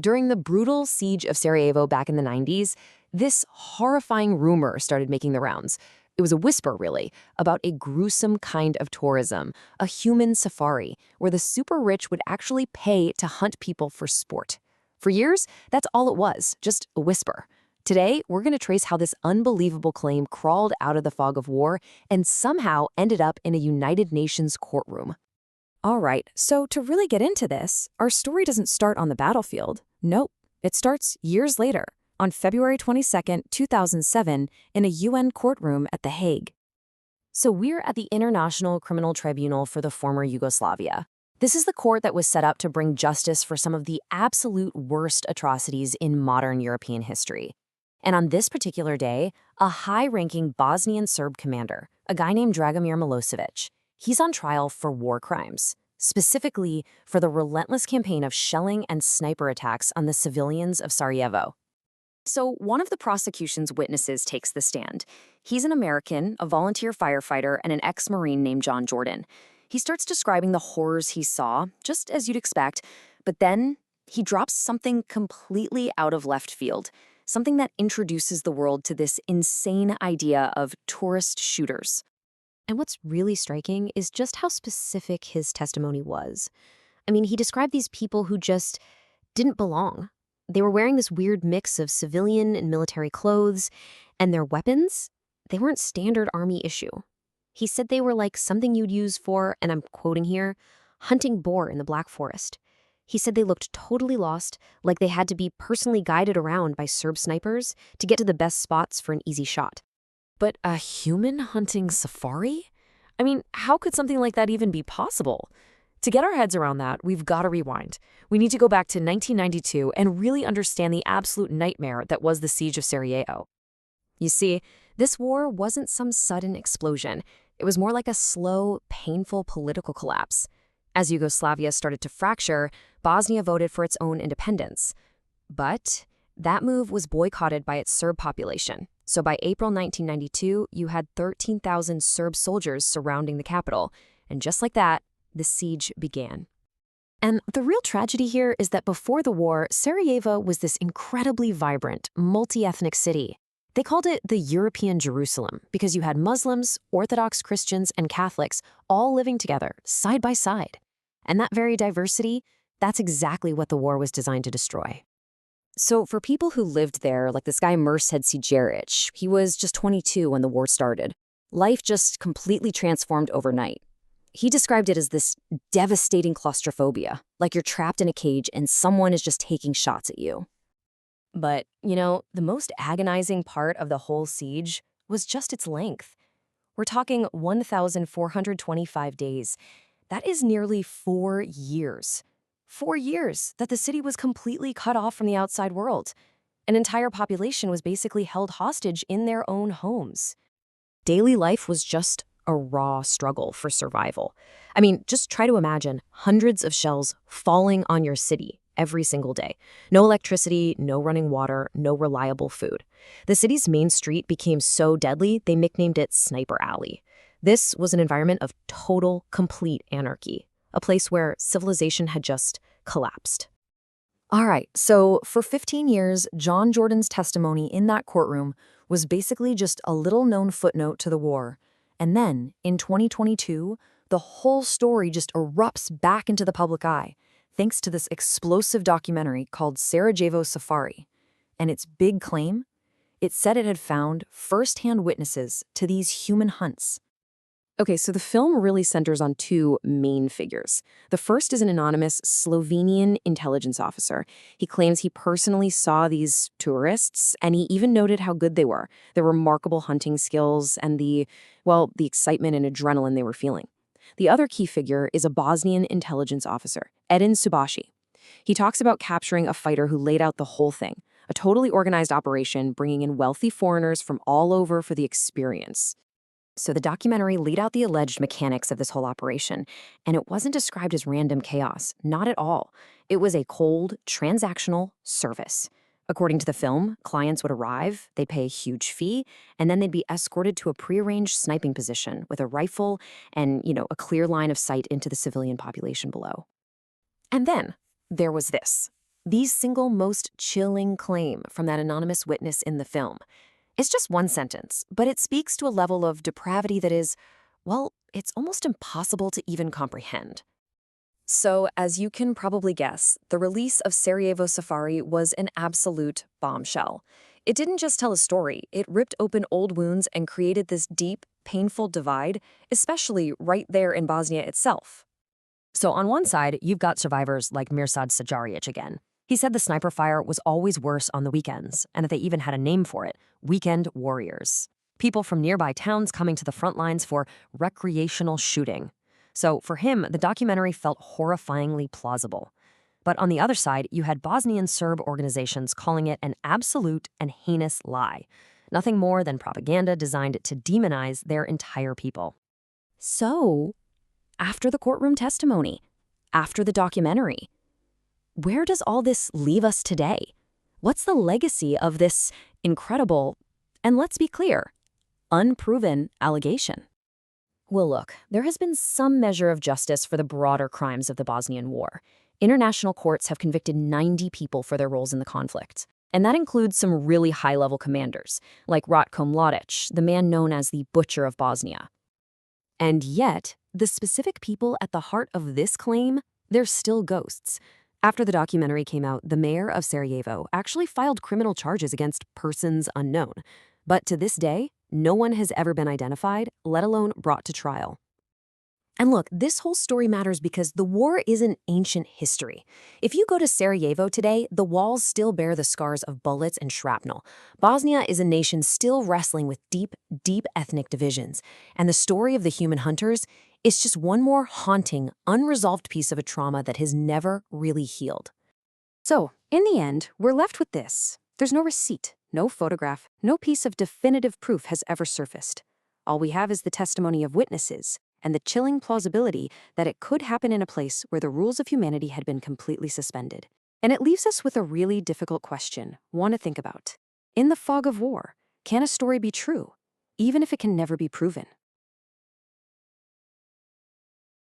During the brutal siege of Sarajevo back in the 90s, this horrifying rumor started making the rounds. It was a whisper, really, about a gruesome kind of tourism, a human safari, where the super rich would actually pay to hunt people for sport. For years, that's all it was, just a whisper. Today, we're going to trace how this unbelievable claim crawled out of the fog of war and somehow ended up in a United Nations courtroom. All right, so to really get into this, our story doesn't start on the battlefield. Nope, it starts years later, on February 22nd, 2007, in a UN courtroom at The Hague. So we're at the International Criminal Tribunal for the former Yugoslavia. This is the court that was set up to bring justice for some of the absolute worst atrocities in modern European history. And on this particular day, a high-ranking Bosnian Serb commander, a guy named Dragomir Milosevic, he's on trial for war crimes, specifically for the relentless campaign of shelling and sniper attacks on the civilians of Sarajevo. So one of the prosecution's witnesses takes the stand. He's an American, a volunteer firefighter, and an ex-Marine named John Jordan. He starts describing the horrors he saw, just as you'd expect, but then he drops something completely out of left field, something that introduces the world to this insane idea of tourist shooters. And what's really striking is just how specific his testimony was. I mean, he described these people who just didn't belong. They were wearing this weird mix of civilian and military clothes, and their weapons, they weren't standard army issue. He said they were like something you'd use for, and I'm quoting here, hunting boar in the Black Forest. He said they looked totally lost, like they had to be personally guided around by Serb snipers to get to the best spots for an easy shot. But a human hunting safari? I mean, how could something like that even be possible? To get our heads around that, we've got to rewind. We need to go back to 1992 and really understand the absolute nightmare that was the siege of Sarajevo. You see, this war wasn't some sudden explosion. It was more like a slow, painful political collapse. As Yugoslavia started to fracture, Bosnia voted for its own independence. But that move was boycotted by its Serb population. So by April 1992, you had 13,000 Serb soldiers surrounding the capital. And just like that, the siege began. And the real tragedy here is that before the war, Sarajevo was this incredibly vibrant, multi-ethnic city. They called it the European Jerusalem because you had Muslims, Orthodox Christians, and Catholics all living together, side by side. And that very diversity, that's exactly what the war was designed to destroy. So for people who lived there, like this guy Mirsad Sijeric, he was just 22 when the war started. Life just completely transformed overnight. He described it as this devastating claustrophobia, like you're trapped in a cage and someone is just taking shots at you. But, the most agonizing part of the whole siege was just its length. We're talking 1,425 days. That is nearly 4 years. 4 years that the city was completely cut off from the outside world. An entire population was basically held hostage in their own homes. Daily life was just a raw struggle for survival. I mean, just try to imagine hundreds of shells falling on your city every single day. No electricity, no running water, no reliable food. The city's main street became so deadly, they nicknamed it Sniper Alley. This was an environment of total, complete anarchy, a place where civilization had just collapsed. All right, so for 15 years, John Jordan's testimony in that courtroom was basically just a little-known footnote to the war. And then, in 2022, the whole story just erupts back into the public eye, thanks to this explosive documentary called Sarajevo Safari. And its big claim? It said it had found first-hand witnesses to these human hunts. Okay, so the film really centers on two main figures. The first is an anonymous Slovenian intelligence officer. He claims he personally saw these tourists, and he even noted how good they were, their remarkable hunting skills, and the excitement and adrenaline they were feeling. The other key figure is a Bosnian intelligence officer, Edin Subashi. He talks about capturing a fighter who laid out the whole thing, a totally organized operation bringing in wealthy foreigners from all over for the experience. So the documentary laid out the alleged mechanics of this whole operation, and it wasn't described as random chaos, not at all. It was a cold, transactional service. According to the film, clients would arrive, they'd pay a huge fee, and then they'd be escorted to a prearranged sniping position with a rifle and, a clear line of sight into the civilian population below. And then there was this. The single most chilling claim from that anonymous witness in the film. It's just one sentence, but it speaks to a level of depravity that is, well, it's almost impossible to even comprehend. So, as you can probably guess, the release of Sarajevo Safari was an absolute bombshell. It didn't just tell a story, it ripped open old wounds and created this deep, painful divide, especially right there in Bosnia itself. So on one side, you've got survivors like Mirsad Sajaric again. He said the sniper fire was always worse on the weekends, and that they even had a name for it, weekend warriors. People from nearby towns coming to the front lines for recreational shooting. So for him, the documentary felt horrifyingly plausible. But on the other side, you had Bosnian Serb organizations calling it an absolute and heinous lie. Nothing more than propaganda designed to demonize their entire people. So, after the courtroom testimony, after the documentary, where does all this leave us today? What's the legacy of this incredible, and let's be clear, unproven allegation? Well, look, there has been some measure of justice for the broader crimes of the Bosnian War. International courts have convicted 90 people for their roles in the conflict. And that includes some really high-level commanders, like Ratko Mladic, the man known as the Butcher of Bosnia. And yet, the specific people at the heart of this claim, they're still ghosts. After the documentary came out, the mayor of Sarajevo actually filed criminal charges against persons unknown. But to this day, no one has ever been identified, let alone brought to trial. And look, this whole story matters because the war isn't ancient history. If you go to Sarajevo today, the walls still bear the scars of bullets and shrapnel. Bosnia is a nation still wrestling with deep, deep ethnic divisions. And the story of the human hunters is just one more haunting, unresolved piece of a trauma that has never really healed. So, in the end, we're left with this. There's no receipt, no photograph, no piece of definitive proof has ever surfaced. All we have is the testimony of witnesses and the chilling plausibility that it could happen in a place where the rules of humanity had been completely suspended. And it leaves us with a really difficult question, one to think about. In the fog of war, can a story be true, even if it can never be proven?